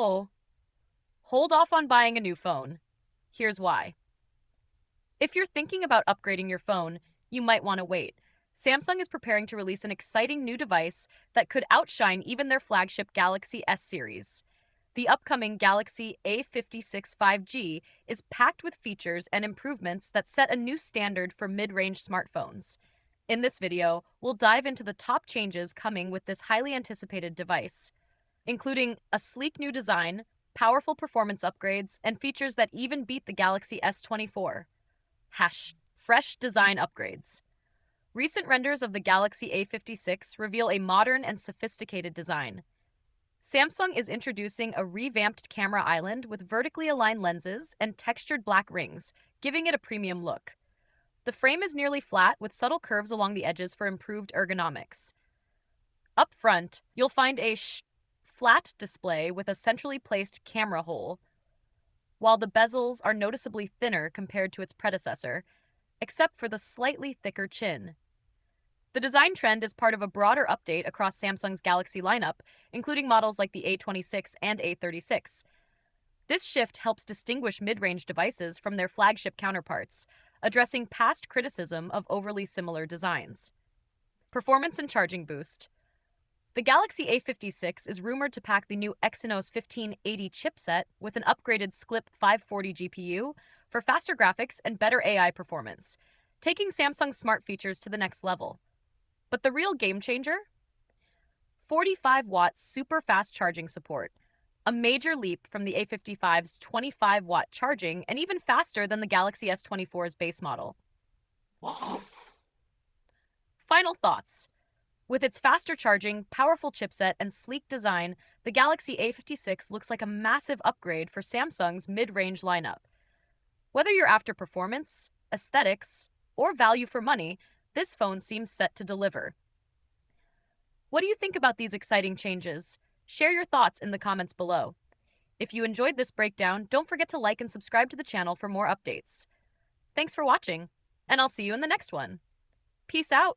Oh, hold off on buying a new phone. Here's why. If you're thinking about upgrading your phone, you might want to wait. Samsung is preparing to release an exciting new device that could outshine even their flagship Galaxy S series. The upcoming Galaxy A56 5G is packed with features and improvements that set a new standard for mid-range smartphones. In this video, we'll dive into the top changes coming with this highly anticipated device, including a sleek new design, powerful performance upgrades, and features that even beat the Galaxy S24. Fresh design upgrades. Recent renders of the Galaxy A56 reveal a modern and sophisticated design. Samsung is introducing a revamped camera island with vertically aligned lenses and textured black rings, giving it a premium look. The frame is nearly flat with subtle curves along the edges for improved ergonomics. Up front, you'll find a flat display with a centrally placed camera hole, while the bezels are noticeably thinner compared to its predecessor, except for the slightly thicker chin. The design trend is part of a broader update across Samsung's Galaxy lineup, including models like the A26 and A36. This shift helps distinguish mid-range devices from their flagship counterparts, addressing past criticism of overly similar designs. Performance and charging boost. The Galaxy A56 is rumored to pack the new Exynos 1580 chipset with an upgraded Sclip 540 GPU for faster graphics and better AI performance, taking Samsung's smart features to the next level. But the real game changer? 45-watt super fast charging support, a major leap from the A55's 25-watt charging and even faster than the Galaxy S24's base model. Final thoughts. With its faster charging, powerful chipset, and sleek design, the Galaxy A56 looks like a massive upgrade for Samsung's mid-range lineup. Whether you're after performance, aesthetics, or value for money, this phone seems set to deliver. What do you think about these exciting changes? Share your thoughts in the comments below. If you enjoyed this breakdown, don't forget to like and subscribe to the channel for more updates. Thanks for watching, and I'll see you in the next one. Peace out.